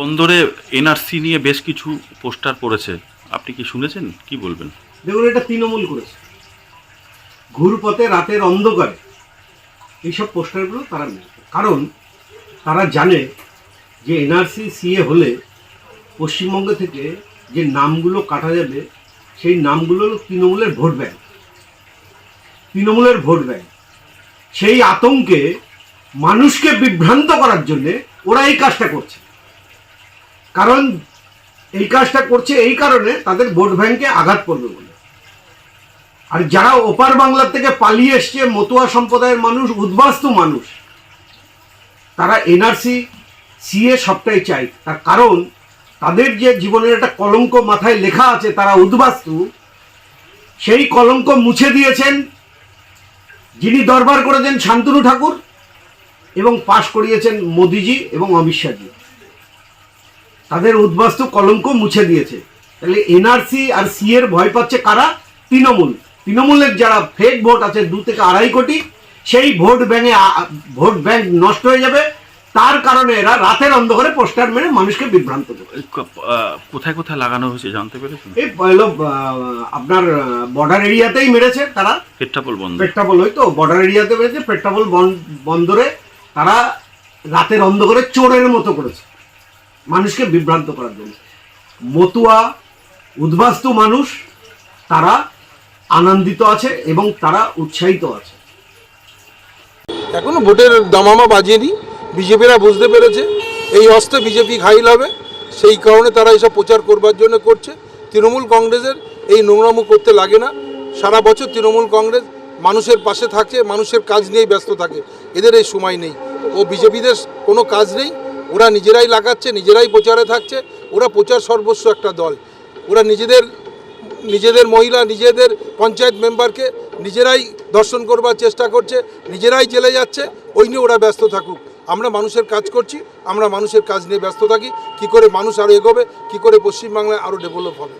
বন্দরে এনআরসি নিয়ে বেশ কিছু পোস্টার পড়েছে, আপনি কি শুনেছেন? কি বলবেন? দেখুন, এটা তৃণমূল করেছে ঘুরপথে রাতের অন্ধকারে এইসব পোস্টারগুলো তারা নেয়। কারণ তারা জানে যে এনআরসি সিএ হলে পশ্চিমবঙ্গ থেকে যে নামগুলো কাটা যাবে সেই নামগুলো হলো তৃণমূলের ভোট ব্যাংক। তৃণমূলের ভোট ব্যাংক সেই আতঙ্কে মানুষকে বিভ্রান্ত করার জন্যে ওরা এই কাজটা করছে। কারণ এই কাজটা করছে এই কারণে তাদের ভোট ব্যাংকে আঘাত পড়বে বলে। আর যারা ওপার বাংলা থেকে পালিয়ে এসছে মতুয়া সম্প্রদায়ের মানুষ, উদ্বাস্তু মানুষ, তারা এনআরসি সিএ সবটাই চাই। তার কারণ তাদের যে জীবনের একটা কলঙ্ক মাথায় লেখা আছে, তারা উদ্বাস্তু, সেই কলঙ্ক মুছে দিয়েছেন যিনি দরবার করেছেন শান্তনু ঠাকুর এবং পাশ করিয়েছেন মোদিজি এবং অমিত শাহজি। তাদের উদ্বাস্তু কলঙ্ক মুছে দিয়েছে। তাহলে এনআরসি আর সি এর ভয় পাচ্ছে কারা? তৃণমূল। তৃণমূলের যারা ফেক ভোট আছে 2 থেকে 2.5 কোটি, সেই ভোট ব্যাংক নষ্ট হয়ে যাবে। তার কারণে এরা রাতের অন্ধকারে পোস্টার মেরে মানুষকে বিভ্রান্ত করে। কোথায় কোথায় লাগানো হয়েছে জানতে পেরেছেন? এই আপনার বর্ডার এরিয়াতেই মেরেছে তারা। পেট্রাপোল হয়তো বর্ডার এরিয়াতে মেরেছে। পেট্রাপোল বন্দরে তারা রাতের অন্ধকারে চোরের মতো করেছে মানুষকে বিভ্রান্ত করার জন্য। মতুয়া উদ্বাস্তু মানুষ তারা আনন্দিত আছে এবং তারা উৎসাহিত আছে। এখনো ভোটের দামামা বাজেনি। বিজেপিরা বুঝতে পেরেছে এই অস্ত্রে বিজেপি ঘাইল হবে, সেই কারণে তারা এইসব প্রচার করবার জন্য করছে। তৃণমূল কংগ্রেসের এই নোংরামো করতে লাগে না। সারা বছর তৃণমূল কংগ্রেস মানুষের পাশে থাকে, মানুষের কাজ নিয়েই ব্যস্ত থাকে। এদের এই সময় নেই। ও বিজেপিদের কোনো কাজ নেই, ওরা নিজেরাই লাগাচ্ছে, নিজেরাই প্রচারে থাকছে। ওরা প্রচার সর্বস্ব একটা দল। ওরা নিজেদের মহিলা, নিজেদের পঞ্চায়েত মেম্বারকে নিজেরাই দর্শন করবার চেষ্টা করছে, নিজেরাই জেলে যাচ্ছে। ওই নিয়ে ওরা ব্যস্ত থাকুক। আমরা মানুষের কাজ করছি, আমরা মানুষের কাজ নিয়ে ব্যস্ত থাকি। কি করে মানুষ আরও এগোবে, কি করে পশ্চিমবাংলায় আরও ডেভেলপ হবে।